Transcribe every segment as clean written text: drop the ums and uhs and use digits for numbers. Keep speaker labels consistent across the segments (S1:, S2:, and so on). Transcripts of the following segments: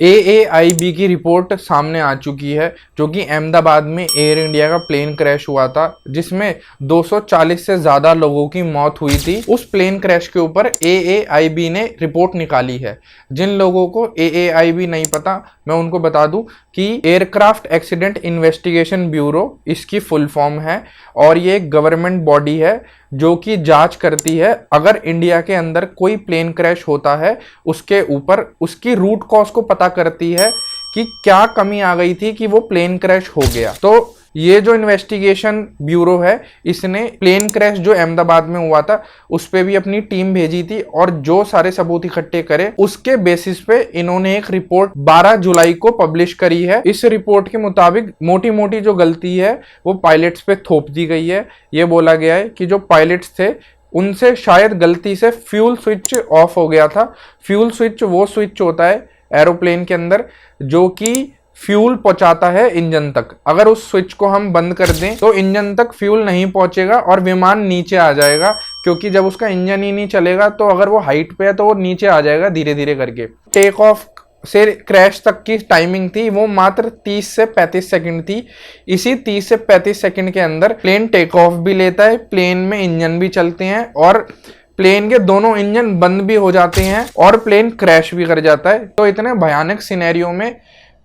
S1: AAIB की report सामने आ चुकी है, जो कि अहमदाबाद में एयर इंडिया का प्लेन क्रैश हुआ था, जिसमें 240 से ज़्यादा लोगों की मौत हुई थी। उस प्लेन क्रैश के ऊपर AAIB ने रिपोर्ट निकाली है। जिन लोगों को AAIB नहीं पता, मैं उनको बता दूं कि एयरक्राफ्ट एक्सीडेंट इन्वेस्टिगेशन ब्यूरो इसकी फुल फॉर्म है, और ये एक गवर्नमेंट बॉडी है जो कि जांच करती है अगर इंडिया के अंदर कोई प्लेन क्रैश होता है, उसके ऊपर उसकी रूट कॉज को पता करती है कि क्या कमी आ गई थी कि वो प्लेन क्रैश हो गया। तो ये जो इन्वेस्टिगेशन ब्यूरो है, इसने प्लेन क्रैश जो अहमदाबाद में हुआ था उस पे भी अपनी टीम भेजी थी, और जो सारे सबूत इकट्ठे करे उसके बेसिस पे इन्होंने एक रिपोर्ट 12 जुलाई को पब्लिश करी है। इस रिपोर्ट के मुताबिक मोटी मोटी जो गलती है वो पायलट्स पे थोप दी गई है। ये बोला गया है कि जो पायलट्स थे उनसे शायद गलती से फ्यूल स्विच ऑफ हो गया था। फ्यूल स्विच वो स्विच होता है एरोप्लेन के अंदर जो कि फ्यूल पहुंचाता है इंजन तक। अगर उस स्विच को हम बंद कर दें तो इंजन तक फ्यूल नहीं पहुंचेगा और विमान नीचे आ जाएगा, क्योंकि जब उसका इंजन ही नहीं चलेगा तो अगर वो हाइट पे है तो वो नीचे आ जाएगा धीरे धीरे करके। टेक ऑफ से क्रैश तक की टाइमिंग थी वो मात्र 30 से 35 सेकंड थी। इसी 30 से 35 सेकंड के अंदर प्लेन टेक ऑफ भी लेता है, प्लेन में इंजन भी चलते हैं और प्लेन के दोनों इंजन बंद भी हो जाते हैं और प्लेन क्रैश भी कर जाता है। तो इतने भयानक सिनेरियो में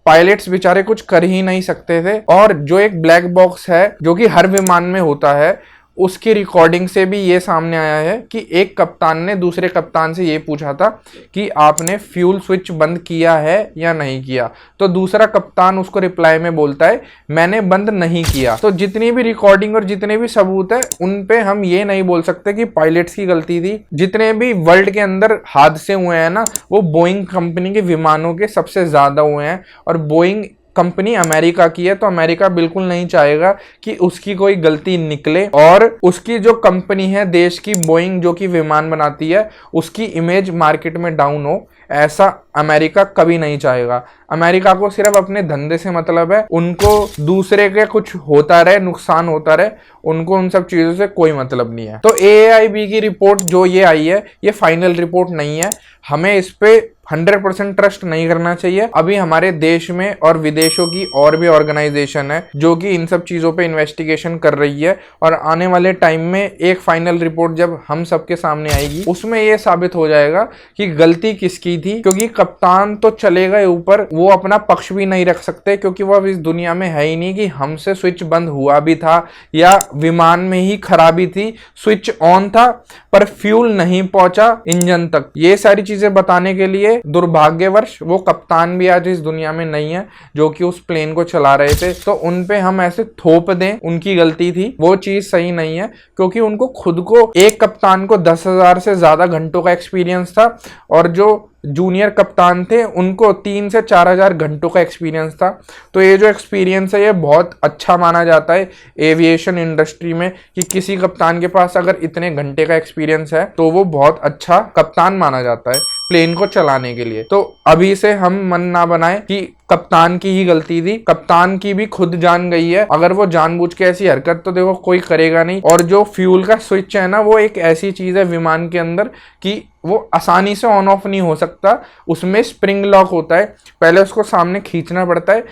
S1: पायलट्स बेचारे कुछ कर ही नहीं सकते थे। और जो एक ब्लैक बॉक्स है जो कि हर विमान में होता है, उसकी रिकॉर्डिंग से भी ये सामने आया है कि एक कप्तान ने दूसरे कप्तान से ये पूछा था कि आपने फ्यूल स्विच बंद किया है या नहीं किया, तो दूसरा कप्तान उसको रिप्लाई में बोलता है मैंने बंद नहीं किया। तो जितनी भी रिकॉर्डिंग और जितने भी सबूत है उन पे हम ये नहीं बोल सकते कि पायलट्स की गलती थी। जितने भी वर्ल्ड के अंदर हादसे हुए हैं ना, वो बोइंग कंपनी के विमानों के सबसे ज्यादा हुए हैं, और बोइंग कंपनी अमेरिका की है, तो अमेरिका बिल्कुल नहीं चाहेगा कि उसकी कोई गलती निकले और उसकी जो कंपनी है देश की बोइंग जो कि विमान बनाती है उसकी इमेज मार्केट में डाउन हो, ऐसा अमेरिका कभी नहीं चाहेगा। अमेरिका को सिर्फ अपने धंधे से मतलब है, उनको दूसरे के कुछ होता रहे, नुकसान होता रहे, उनको उन सब चीजों से कोई मतलब नहीं है। तो AAIB की रिपोर्ट जो ये आई है ये फाइनल रिपोर्ट नहीं है, हमें इस पे 100% ट्रस्ट नहीं करना चाहिए। अभी हमारे देश में और विदेशों की और भी ऑर्गेनाइजेशन है जो कि इन सब चीजों पे इन्वेस्टिगेशन कर रही है, और आने वाले टाइम में एक फाइनल रिपोर्ट जब हम सबके सामने आएगी उसमें ये साबित हो जाएगा कि गलती किसकी थी। क्योंकि कप्तान तो चले गए ऊपर, वो अपना पक्ष भी नहीं रख सकते, क्योंकि वो अब इस दुनिया में है ही नहीं कि हमसे स्विच बंद हुआ भी था या विमान में ही खराबी थी, स्विच ऑन था पर फ्यूल नहीं पहुंचा इंजन तक। ये सारी चीजें बताने के लिए दुर्भाग्यवश वो कप्तान भी आज इस दुनिया में नहीं है जो कि उस प्लेन को चला रहे थे। तो उन पे हम ऐसे थोप दें उनकी गलती थी, वो चीज सही नहीं है, क्योंकि उनको खुद को, एक कप्तान को 10,000 से ज्यादा घंटों का एक्सपीरियंस था, और जो जूनियर कप्तान थे उनको 3 से 4,000 घंटों का एक्सपीरियंस था। तो ये जो एक्सपीरियंस है ये बहुत अच्छा माना जाता है एविएशन इंडस्ट्री में, कि किसी कप्तान के पास अगर इतने घंटे का एक्सपीरियंस है तो वो बहुत अच्छा कप्तान माना जाता है प्लेन को चलाने के लिए। तो अभी से हम मन ना बनाए कि कप्तान की ही गलती थी, कप्तान की भी खुद जान गई है। अगर वो जानबूझ के ऐसी हरकत तो देखो कोई करेगा नहीं। और जो फ्यूल का स्विच है ना, वो एक ऐसी चीज है विमान के अंदर कि वो आसानी से ऑन ऑफ नहीं हो सकता, उसमें स्प्रिंग लॉक होता है, पहले उसको सामने खींचना पड़ता है,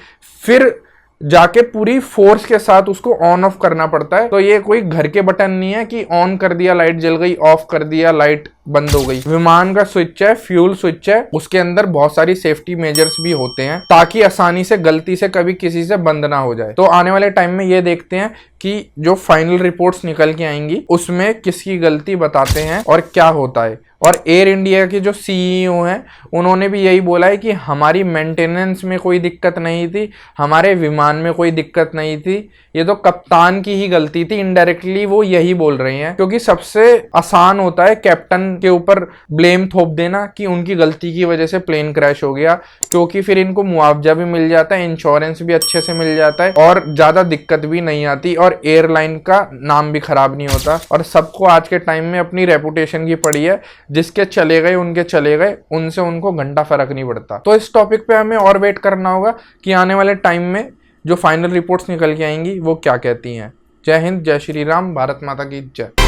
S1: फिर जाके पूरी फोर्स के साथ उसको ऑन ऑफ करना पड़ता है। तो ये कोई घर के बटन नहीं है कि ऑन कर दिया लाइट जल गई, ऑफ कर दिया लाइट बंद हो गई। विमान का स्विच है, फ्यूल स्विच है, उसके अंदर बहुत सारी सेफ्टी मेजर्स भी होते हैं ताकि आसानी से गलती से कभी किसी से बंद ना हो जाए। तो आने वाले टाइम में ये देखते हैं कि जो फाइनल रिपोर्ट्स निकल के आएंगी उसमें किसकी गलती बताते हैं और क्या होता है। और एयर इंडिया के जो CEO हैं उन्होंने भी यही बोला है कि हमारी मेंटेनेंस में कोई दिक्कत नहीं थी, हमारे विमान में कोई दिक्कत नहीं थी, ये तो कप्तान की ही गलती थी। इनडायरेक्टली वो यही बोल रहे हैं, क्योंकि सबसे आसान होता है कैप्टन के ऊपर ब्लेम थोप देना कि उनकी गलती की वजह से प्लेन क्रैश हो गया, क्योंकि फिर इनको मुआवजा भी मिल जाता है, इंश्योरेंस भी अच्छे से मिल जाता है और ज्यादा दिक्कत भी नहीं आती, और एयरलाइन का नाम भी खराब नहीं होता। और सबको आज के टाइम में अपनी रेपुटेशन की पड़ी है, जिसके चले गए उनके चले गए, उनसे उनको घंटा फर्क नहीं पड़ता। तो इस टॉपिक पे हमें और वेट करना होगा कि आने वाले टाइम में जो फाइनल रिपोर्ट्स निकल के आएंगी वो क्या कहती हैं। जय हिंद, जय श्री राम, भारत माता की जय।